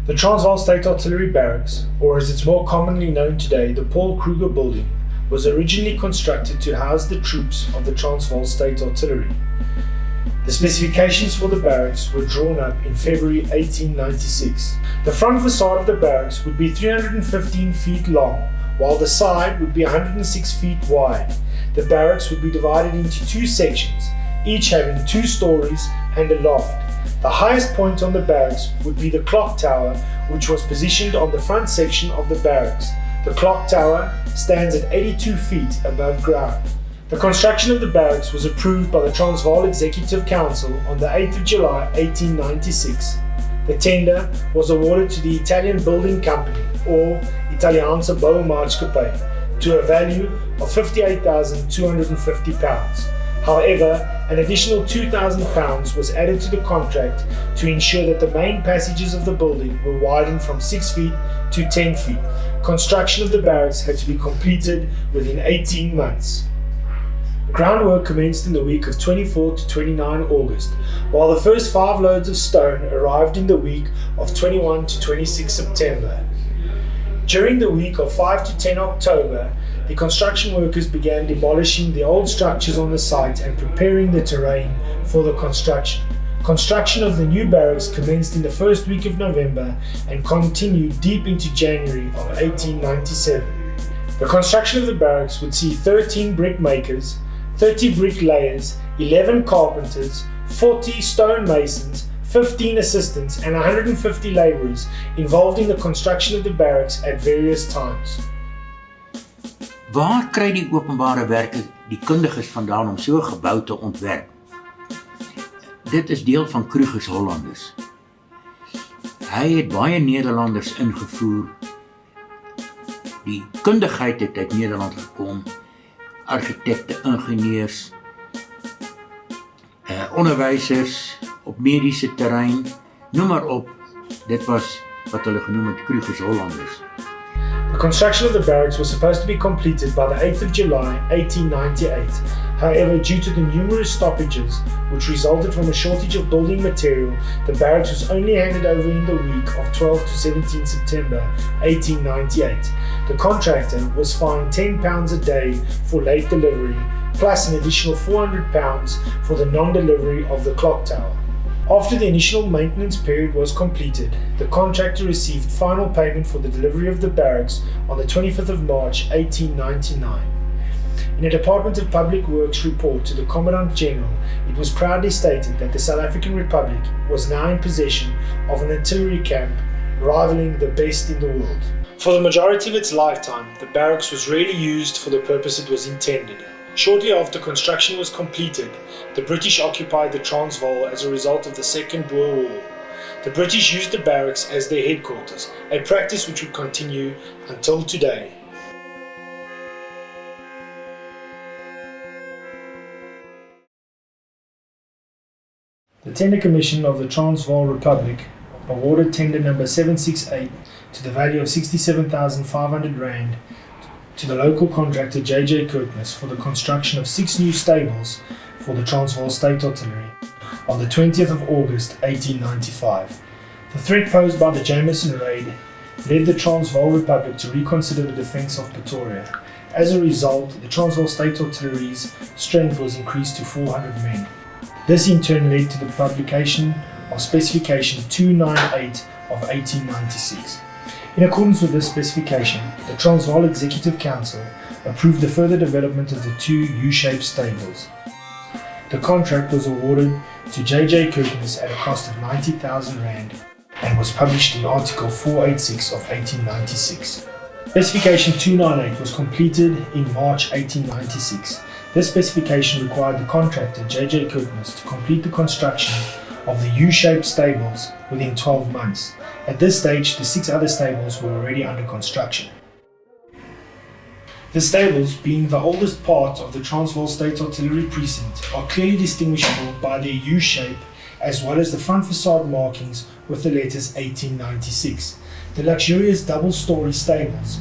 The Transvaal State Artillery Barracks, or as it's more commonly known today, the Paul Kruger building, was originally constructed to house the troops of the Transvaal State Artillery. The specifications for the barracks were drawn up in February 1896. The front facade of the barracks would be 315 feet long, while the side would be 106 feet wide. The barracks would be divided into two sections, each having 2 stories and a loft. The highest point on the barracks would be the clock tower, which was positioned on the front section of the barracks. The clock tower stands at 82 feet above ground. The construction of the barracks was approved by the Transvaal Executive Council on the 8th of July 1896. The tender was awarded to the Italian Building Company, or Italiaanse Bouwmaatschappij, to a value of £58,250. However, an additional £2,000 was added to the contract to ensure that the main passages of the building were widened from 6 feet to 10 feet. Construction of the barracks had to be completed within 18 months. Groundwork commenced in the week of 24 to 29 August, while the first 5 loads of stone arrived in the week of 21 to 26 September. During the week of 5 to 10 October, the construction workers began demolishing the old structures on the site and preparing the terrain for the construction. Construction of the new barracks commenced in the first week of November and continued deep into January of 1897. The construction of the barracks would see 13 brick makers, 30 bricklayers, 11 carpenters, 40 stone masons, 15 assistants and 150 labourers involved in the construction of the barracks at various times. Waar kry die openbare werke die kundiges vandaan om so 'n gebou te ontwerp? Dit is deel van Kruger's Hollanders. Hy het baie Nederlanders ingevoer. Die kundigheid het uit Nederland gekom, argitekte, ingenieurs, onderwysers op mediese terrein, noem maar op. Dit was wat hulle genoem het Kruger's Hollanders. The construction of the barracks was supposed to be completed by the 8th of July 1898. However, due to the numerous stoppages, which resulted from a shortage of building material, the barracks was only handed over in the week of 12 to 17 September 1898. The contractor was fined £10 a day for late delivery, plus an additional £400 for the non-delivery of the clock tower. After the initial maintenance period was completed, the contractor received final payment for the delivery of the barracks on the 25th of March 1899. In a Department of Public Works report to the Commandant General, it was proudly stated that the South African Republic was now in possession of an artillery camp rivaling the best in the world. For the majority of its lifetime, the barracks was rarely used for the purpose it was intended. Shortly after construction was completed, the British occupied the Transvaal as a result of the Second Boer War. The British used the barracks as their headquarters, a practice which would continue until today. The Tender Commission of the Transvaal Republic awarded tender number 768 to the value of R67,500 to the local contractor J.J. Kirkness for the construction of 6 new stables for the Transvaal State Artillery on the 20th of August 1895. The threat posed by the Jameson raid led the Transvaal Republic to reconsider the defence of Pretoria. As a result, the Transvaal State Artillery's strength was increased to 400 men. This in turn led to the publication of Specification 298 of 1896. In accordance with this specification, the Transvaal Executive Council approved the further development of the 2 U-shaped stables. The contract was awarded to J.J. Kirkness at a cost of R90,000 and was published in Article 486 of 1896. Specification 298 was completed in March 1896. This specification required the contractor J.J. Kirkness to complete the construction of the U-shaped stables within 12 months. At this stage, the 6 other stables were already under construction. The stables, being the oldest part of the Transvaal State Artillery precinct, are clearly distinguishable by their U-shape as well as the front facade markings with the letters 1896. The luxurious double-story stables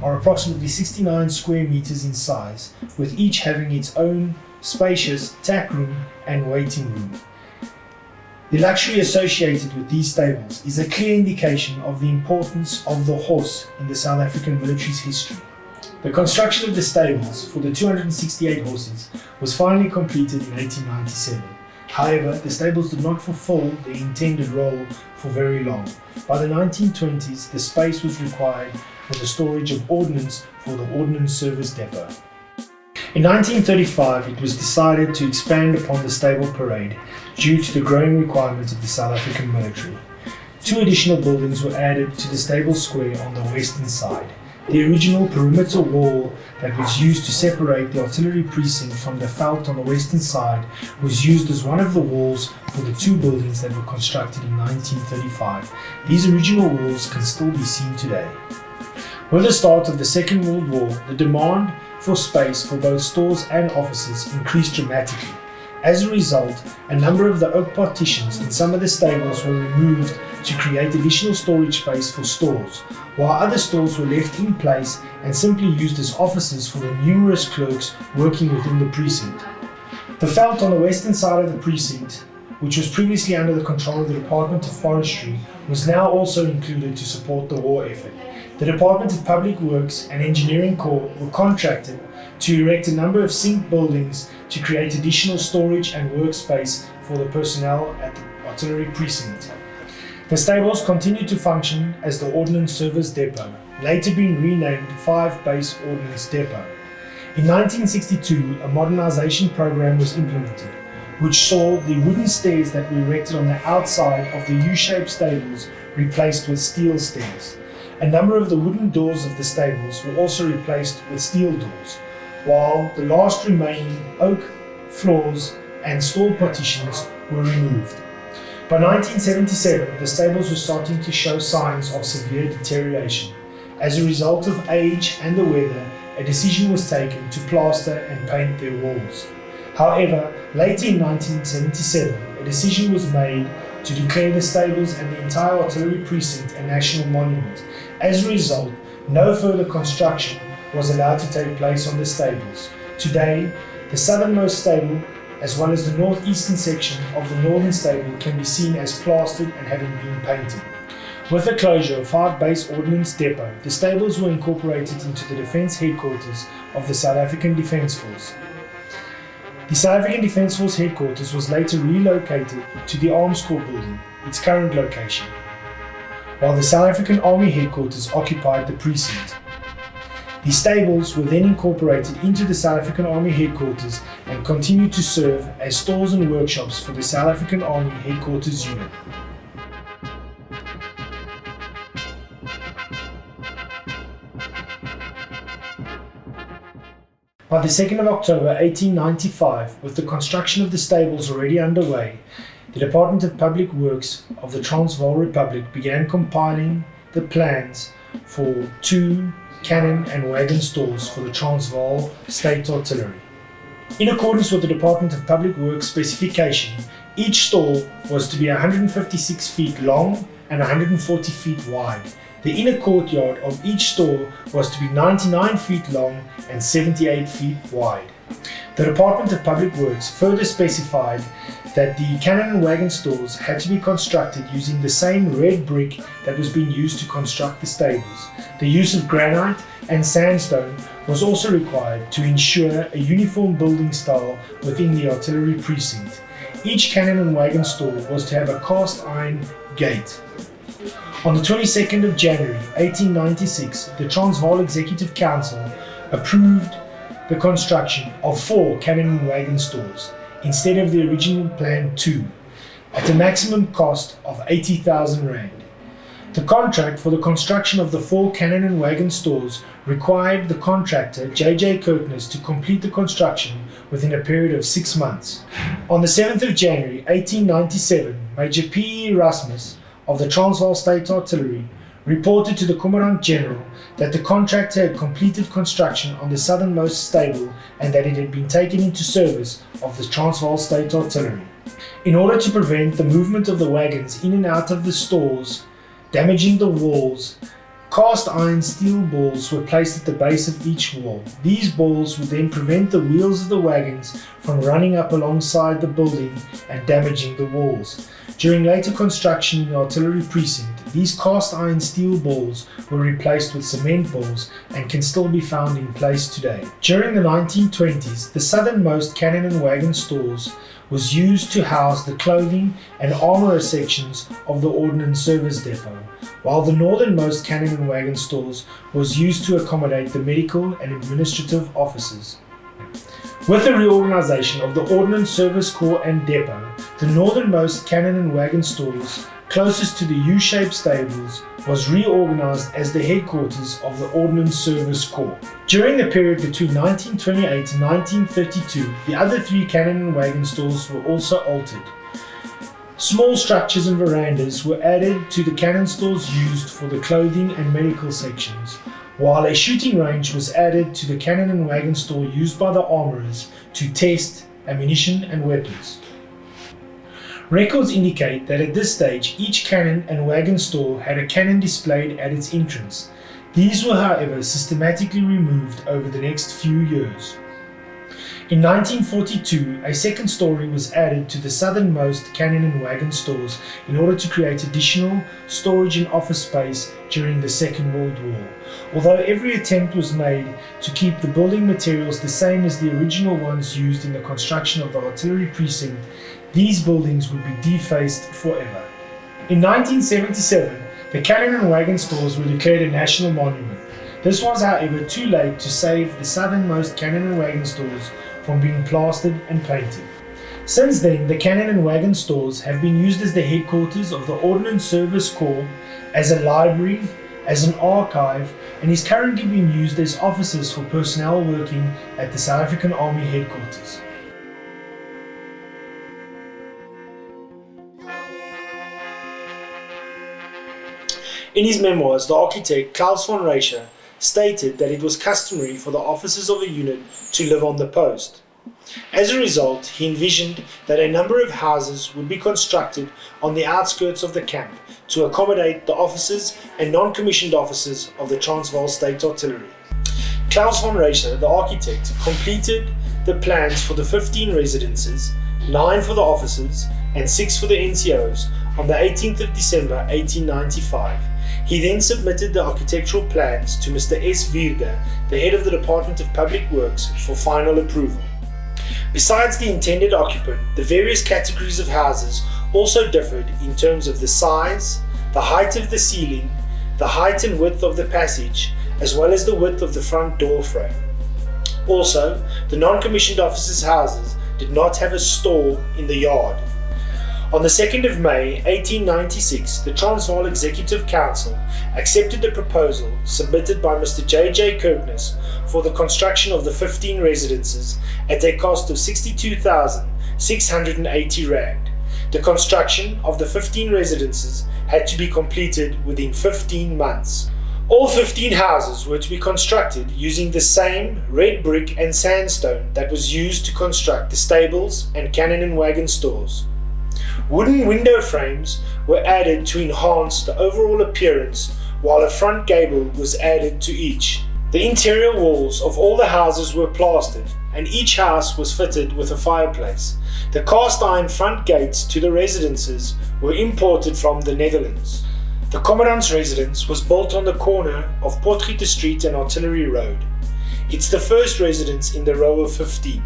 are approximately 69 square meters in size, with each having its own spacious tack room and waiting room. The luxury associated with these stables is a clear indication of the importance of the horse in the South African military's history. The construction of the stables for the 268 horses was finally completed in 1897. However, the stables did not fulfill their intended role for very long. By the 1920s, the space was required for the storage of ordnance for the Ordnance Service Depot. In 1935, it was decided to expand upon the stable parade due to the growing requirements of the South African military. 2 additional buildings were added to the stable square on the western side. The original perimeter wall that was used to separate the artillery precinct from the veld on the western side was used as one of the walls for the 2 buildings that were constructed in 1935. These original walls can still be seen today. With the start of the Second World War, the demand for space for both stores and offices increased dramatically. As a result, a number of the oak partitions in some of the stables were removed to create additional storage space for stores, while other stores were left in place and simply used as offices for the numerous clerks working within the precinct. The veld on the western side of the precinct, which was previously under the control of the Department of Forestry, was now also included to support the war effort. The Department of Public Works and Engineering Corps were contracted to erect a number of sink buildings to create additional storage and workspace for the personnel at the artillery precinct. The stables continued to function as the Ordnance Service Depot, later being renamed 5 Base Ordnance Depot. In 1962, a modernization program was implemented, which saw the wooden stairs that were erected on the outside of the U-shaped stables replaced with steel stairs. A number of the wooden doors of the stables were also replaced with steel doors, while the last remaining oak floors and stall partitions were removed. By 1977, the stables were starting to show signs of severe deterioration. As a result of age and the weather, a decision was taken to plaster and paint their walls. However, later in 1977, a decision was made to declare the stables and the entire artillery precinct a national monument. As a result, no further construction was allowed to take place on the stables. Today, the southernmost stable, as well as the northeastern section of the northern stable, can be seen as plastered and having been painted. With the closure of 5 Base Ordnance Depot, the stables were incorporated into the Defence Headquarters of the South African Defence Force. The South African Defence Force headquarters was later relocated to the Arms Corps building, its current location, while the South African Army headquarters occupied the precinct. The stables were then incorporated into the South African Army headquarters and continued to serve as stores and workshops for the South African Army headquarters unit. By the 2nd of October 1895, with the construction of the stables already underway, the Department of Public Works of the Transvaal Republic began compiling the plans for 2 cannon and wagon stores for the Transvaal State Artillery. In accordance with the Department of Public Works specification, each store was to be 156 feet long and 140 feet wide. The inner courtyard of each store was to be 99 feet long and 78 feet wide. The Department of Public Works further specified that the cannon and wagon stores had to be constructed using the same red brick that was being used to construct the stables. The use of granite and sandstone was also required to ensure a uniform building style within the artillery precinct. Each cannon and wagon store was to have a cast iron gate. On the 22nd of January 1896, the Transvaal Executive Council approved the construction of 4 cannon and wagon stores, instead of the original planned 2, at a maximum cost of 80,000 rand. The contract for the construction of the 4 cannon and wagon stores required the contractor J.J. Kirkness to complete the construction within a period of 6 months. On the 7th of January 1897, Major P.E. Erasmus of the Transvaal State Artillery reported to the Commandant General that the contractor had completed construction on the southernmost stable and that it had been taken into service of the Transvaal State Artillery. In order to prevent the movement of the wagons in and out of the stores, damaging the walls, Cast iron steel balls were placed at the base of each wall. These balls would then prevent the wheels of the wagons from running up alongside the building and damaging the walls. During later construction in the artillery precinct, these cast iron steel balls were replaced with cement balls and can still be found in place today. During the 1920s, the southernmost cannon and wagon stores was used to house the clothing and armourer sections of the Ordnance Service Depot, while the northernmost cannon and wagon stores was used to accommodate the medical and administrative offices. With the reorganization of the Ordnance Service Corps and Depot, the northernmost cannon and wagon stores closest to the U-shaped stables was reorganized as the headquarters of the Ordnance Service Corps. During the period between 1928 and 1932, the other three cannon and wagon stores were also altered. Small structures and verandas were added to the cannon stores used for the clothing and medical sections, while a shooting range was added to the cannon and wagon store used by the armourers to test ammunition and weapons. Records indicate that at this stage each cannon and wagon store had a cannon displayed at its entrance. These were, however, systematically removed over the next few years. In 1942, a second story was added to the southernmost cannon and wagon stores in order to create additional storage and office space during the Second World War. Although every attempt was made to keep the building materials the same as the original ones used in the construction of the artillery precinct, these buildings would be defaced forever. In 1977, the cannon and wagon stores were declared a national monument. This was, however, too late to save the southernmost cannon and wagon stores from being plastered and painted. Since then, the cannon and wagon stores have been used as the headquarters of the Ordnance Service Corps, as a library, as an archive, and is currently being used as offices for personnel working at the South African Army headquarters. In his memoirs, the architect Klaus von Reischer stated that it was customary for the officers of a unit to live on the post. As a result, he envisioned that a number of houses would be constructed on the outskirts of the camp to accommodate the officers and non-commissioned officers of the Transvaal State Artillery. Klaus von Reischer, the architect, completed the plans for the 15 residences, 9 for the officers and 6 for the NCOs on the 18th of December 1895. He then submitted the architectural plans to Mr. S. Vierge, the head of the Department of Public Works, for final approval. Besides the intended occupant, the various categories of houses also differed in terms of the size, the height of the ceiling, the height and width of the passage, as well as the width of the front door frame. Also, the non-commissioned officers' houses did not have a stall in the yard. On the 2nd of May 1896, the Transvaal Executive Council accepted the proposal submitted by Mr. J.J. Kirkness for the construction of the 15 residences at a cost of 62,680 rand. The construction of the 15 residences had to be completed within 15 months. All 15 houses were to be constructed using the same red brick and sandstone that was used to construct the stables and cannon and wagon stores. Wooden window frames were added to enhance the overall appearance, while a front gable was added to each. The interior walls of all the houses were plastered, and each house was fitted with a fireplace. The cast iron front gates to the residences were imported from the Netherlands. The Commandant's residence was built on the corner of Potgieter Street and Artillery Road. It's the first residence in the row of 15.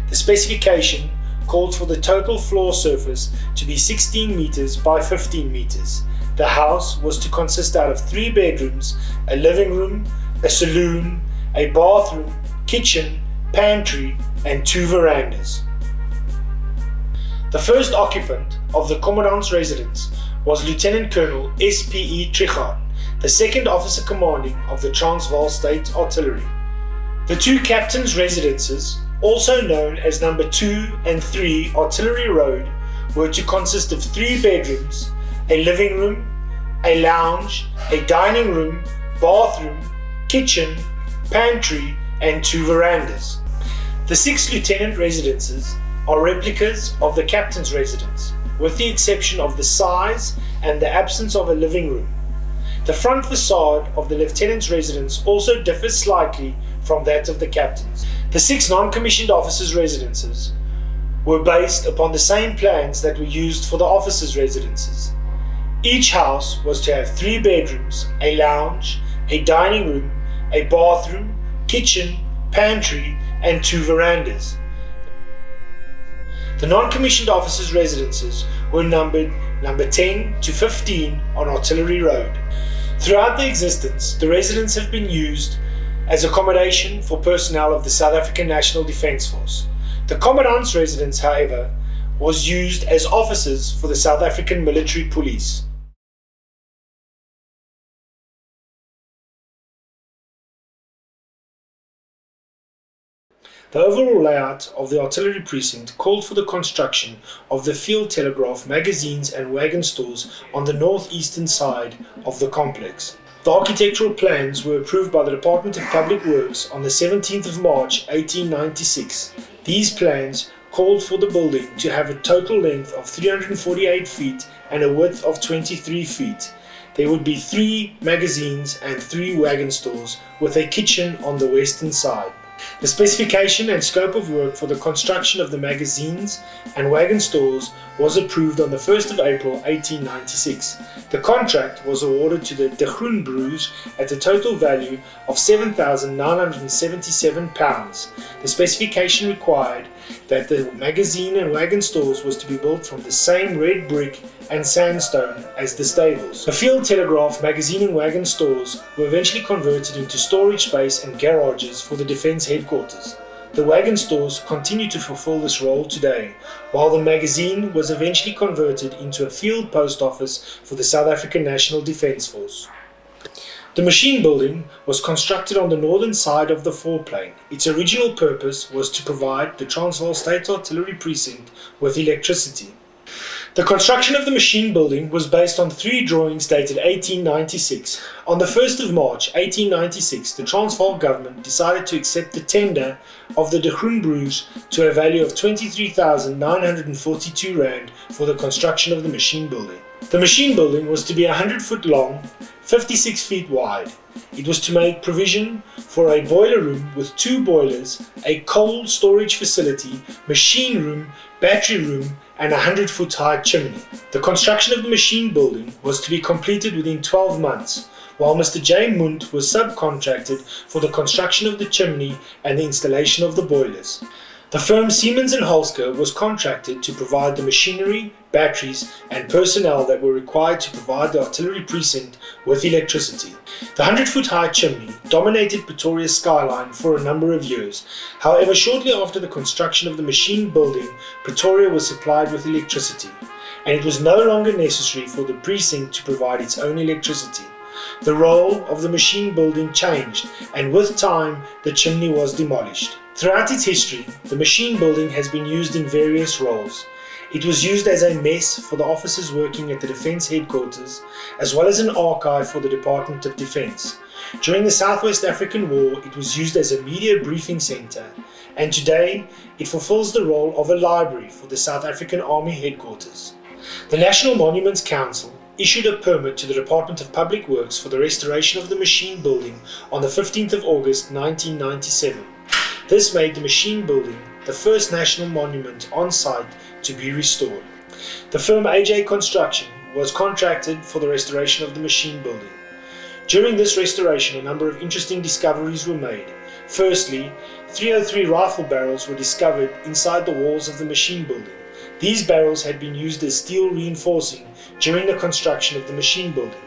The specification called for the total floor surface to be 16 meters by 15 meters. The house was to consist out of 3 bedrooms, a living room, a saloon, a bathroom, kitchen, pantry, and 2 verandas. The first occupant of the Commandant's residence was Lieutenant Colonel S.P.E. Trichard, the second officer commanding of the Transvaal State Artillery. The 2 captains' residences, also known as number 2 and 3 Artillery Road, were to consist of 3 bedrooms, a living room, a lounge, a dining room, bathroom, kitchen, pantry, and 2 verandas. The 6 lieutenant residences are replicas of the captain's residence, with the exception of the size and the absence of a living room. The front facade of the lieutenant's residence also differs slightly from that of the captain's. The 6 non-commissioned officers' residences were based upon the same plans that were used for the officers' residences. Each house was to have 3 bedrooms, a lounge, a dining room, a bathroom, kitchen, pantry, and 2 verandas. The non-commissioned officers' residences were numbered number 10 to 15 on Artillery Road. Throughout their existence, the residences have been used as accommodation for personnel of the South African National Defence Force. The Commandant's residence, however, was used as offices for the South African Military Police. The overall layout of the artillery precinct called for the construction of the field telegraph, magazines and wagon stores on the northeastern side of the complex. The architectural plans were approved by the Department of Public Works on the 17th of March 1896. These plans called for the building to have a total length of 348 feet and a width of 23 feet. There would be 3 magazines and 3 wagon stores with a kitchen on the western side. The specification and scope of work for the construction of the magazines and wagon stores was approved on the 1st of April 1896. The contract was awarded to the Dequar Road at a total value of £7,977. The specification required that the magazine and wagon stores was to be built from the same red brick and sandstone as the stables. The field telegraph, magazine and wagon stores were eventually converted into storage space and garages for the Defence Headquarters. The wagon stores continue to fulfill this role today, while the magazine was eventually converted into a field post office for the South African National Defence Force. The machine building was constructed on the northern side of the foreplane. Its original purpose was to provide the Transvaal State Artillery Precinct with electricity. The construction of the machine building was based on 3 drawings dated 1896. On the 1st of March 1896, the Transvaal government decided to accept the tender of the Dequar Road to a value of R23,942 for the construction of the machine building. The machine building was to be 100 foot long, 56 feet wide. It was to make provision for a boiler room with 2 boilers, a coal storage facility, machine room, battery room, and a 100-foot high chimney. The construction of the machine building was to be completed within 12 months, while Mr. J. Munt was subcontracted for the construction of the chimney and the installation of the boilers. The firm Siemens & Halske was contracted to provide the machinery, batteries, and personnel that were required to provide the artillery precinct with electricity. The 100-foot high chimney dominated Pretoria's skyline for a number of years. However, shortly after the construction of the machine building, Pretoria was supplied with electricity, and it was no longer necessary for the precinct to provide its own electricity. The role of the machine building changed, and with time, the chimney was demolished. Throughout its history, the machine building has been used in various roles. It was used as a mess for the officers working at the Defence Headquarters, as well as an archive for the Department of Defence. During the South West African War, it was used as a media briefing centre, and today it fulfills the role of a library for the South African Army Headquarters. The National Monuments Council issued a permit to the Department of Public Works for the restoration of the machine building on the 15th of August 1997. This made the machine building the first national monument on site to be restored. The firm AJ Construction was contracted for the restoration of the machine building. During this restoration, a number of interesting discoveries were made. Firstly, 303 rifle barrels were discovered inside the walls of the machine building. These barrels had been used as steel reinforcing during the construction of the machine building.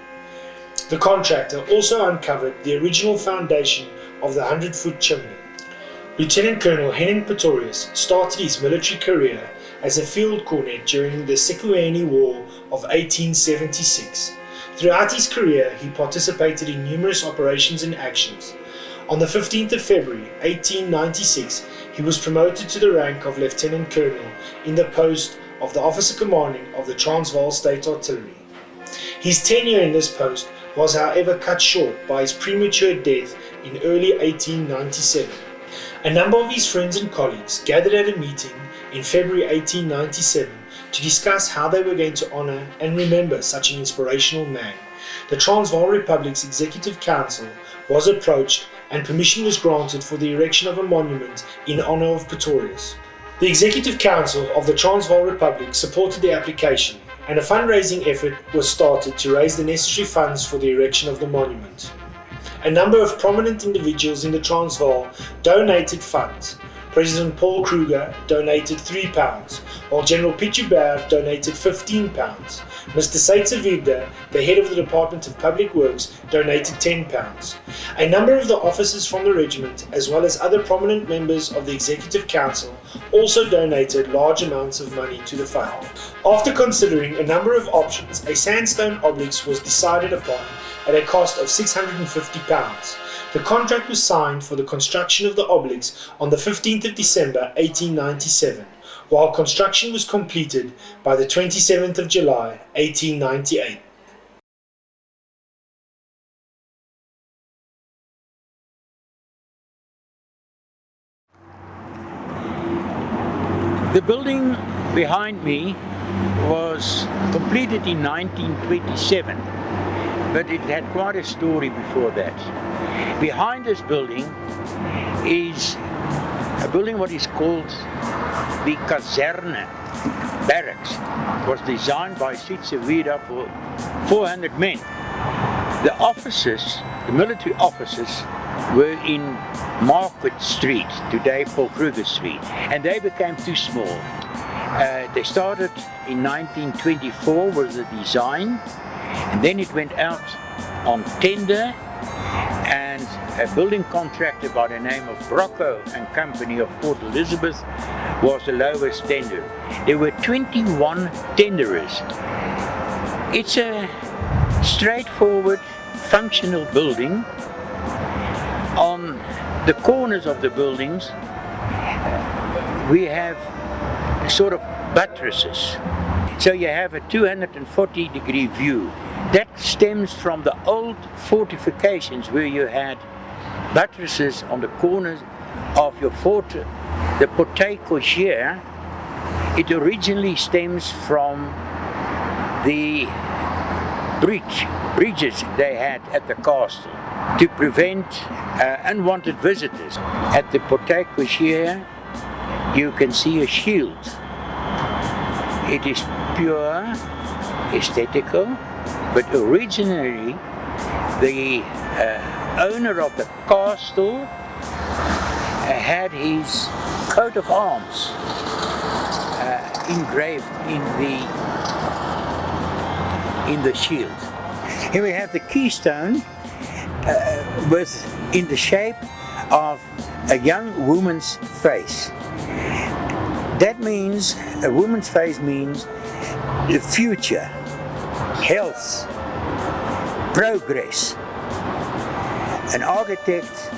The contractor also uncovered the original foundation of the 100-foot chimney. Lieutenant Colonel Henning Pretorius started his military career as a field cornet during the Tshwane War of 1876. Throughout his career, he participated in numerous operations and actions. On the 15th of February 1896, he was promoted to the rank of Lieutenant Colonel in the post of the officer commanding of the Transvaal State Artillery. His tenure in this post was however cut short by his premature death in early 1897. A number of his friends and colleagues gathered at a meeting in February 1897 to discuss how they were going to honor and remember such an inspirational man. the Transvaal Republic's Executive Council was approached and permission was granted for the erection of a monument in honour of Pretorius. The Executive Council of the Transvaal Republic supported the application, and a fundraising effort was started to raise the necessary funds for the erection of the monument. A number of prominent individuals in the Transvaal donated funds. President Paul Kruger donated £3, while General Piet Joubert donated £15. Mr. Seitzer-Wiebder, the head of the Department of Public Works, donated £10. A number of the officers from the regiment, as well as other prominent members of the Executive Council, also donated large amounts of money to the fund. After considering a number of options, a sandstone obelisk was decided upon at a cost of £650. The contract was signed for the construction of the obelisk on the 15th of December 1897, while construction was completed by the 27th of July 1898. The building behind me was completed in 1927, but it had quite a story before that. Behind this building is a building what is called the Kaserne. Barracks. It was designed by Seitzer-Wiebder for 400 men. The offices, the military offices, were in Market Street, today Paul Kruger Street, and they became too small. They started in 1924 with the design, and then it went out on tender, and a building contractor by the name of Brocco and Company of Port Elizabeth was the lowest tender. There were 21 tenderers. It's a straightforward, functional building. On the corners of the buildings, we have sort of buttresses. So you have a 240-degree view. That stems from the old fortifications where you had buttresses on the corners of your fort. The Portail Kruger, it originally stems from the bridges they had at the castle to prevent unwanted visitors. At the Portail Kruger, you can see a shield. It is pure, aesthetical, but originally the owner of the castle had his coat of arms engraved in the shield. Here we have the keystone in the shape of a young woman's face. That means, a woman's face means the future, health, progress. An architect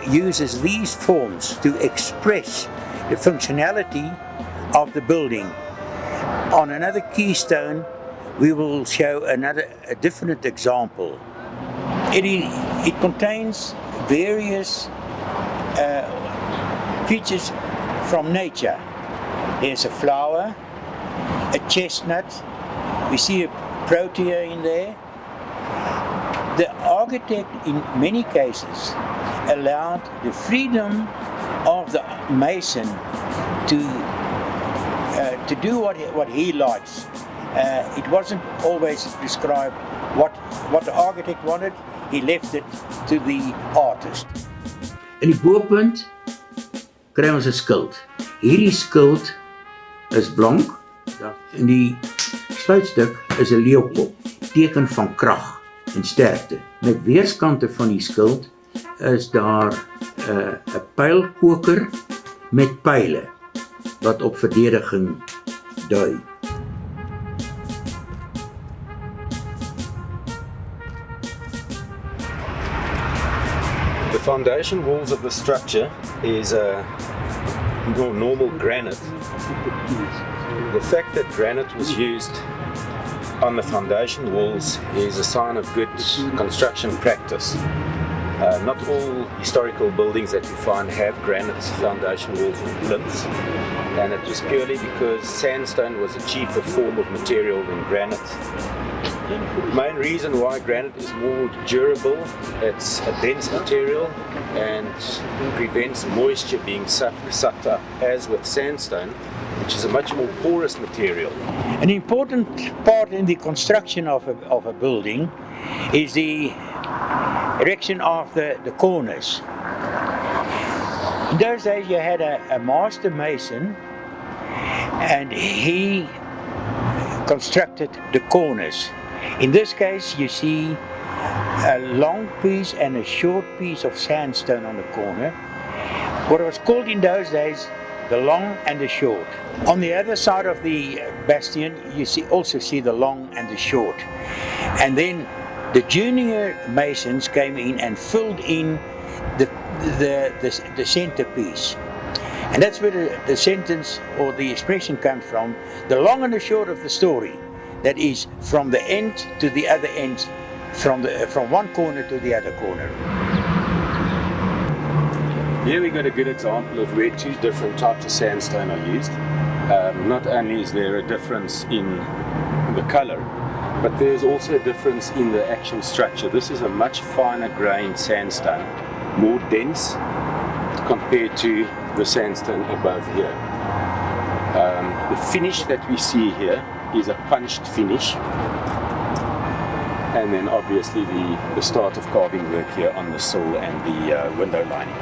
uses these forms to express the functionality of the building. On another keystone, we will show a different example. It contains various features from nature. There's a flower, a chestnut, we see a protea in there. The architect in many cases allowed the freedom of the mason to do what he likes. It wasn't always prescribed what the architect wanted, he left it to the artist. In die bopunt kry ons 'n skild. Hierdie skild is blank en die sluitstuk is 'n leeukop, teken van krag en sterkte. Met weerskante van die skild is daar 'n pylkoker met pyle wat op verdediging dui. The foundation walls of the structure is normal granite. The fact that granite was used on the foundation walls is a sign of good construction practice. Not all historical buildings that you find have granite foundation walls and plinths, and it was purely because sandstone was a cheaper form of material than granite. Main reason why granite is more durable, it's a dense material and prevents moisture being sucked up, as with sandstone, which is a much more porous material. An important part in the construction of a building is the erection of the corners. In those days you had a master mason, and he constructed the corners. In this case you see a long piece and a short piece of sandstone on the corner. What was called in those days the long and the short. On the other side of the bastion you also see the long and the short. And then the junior masons came in and filled in the centerpiece. And that's where the sentence or the expression comes from, the long and the short of the story. That is, from the end to the other end, from one corner to the other corner. Here we got a good example of where two different types of sandstone are used. Not only is there a difference in the color, but there's also a difference in the actual structure. This is a much finer grained sandstone, more dense compared to the sandstone above here. The finish that we see here is a punched finish, and then obviously the start of carving work here on the sill and the window lining.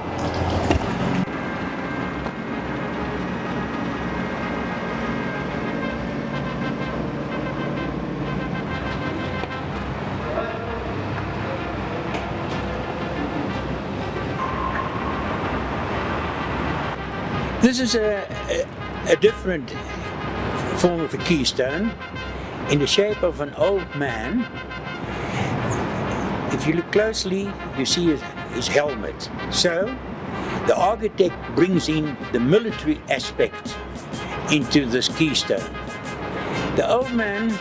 This is a different form of a keystone in the shape of an old man. If you look closely, you see his helmet. So the architect brings in the military aspect into this keystone. The old man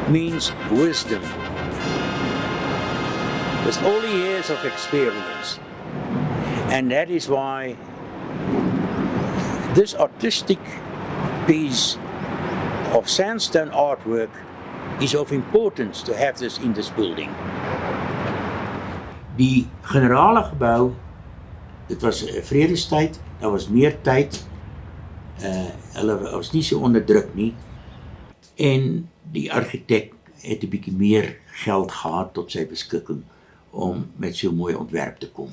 means wisdom, with all the years of experience. And that is why this artistic piece of sandstone artwork is of importance to have this in this building. Die generale gebou, dit was 'n vredestyd, daar was meer tyd, hulle was nie so onderdruk nie, en die argitek het 'n bietjie meer geld gehad tot sy beskikking om met so 'n mooi ontwerp te kom.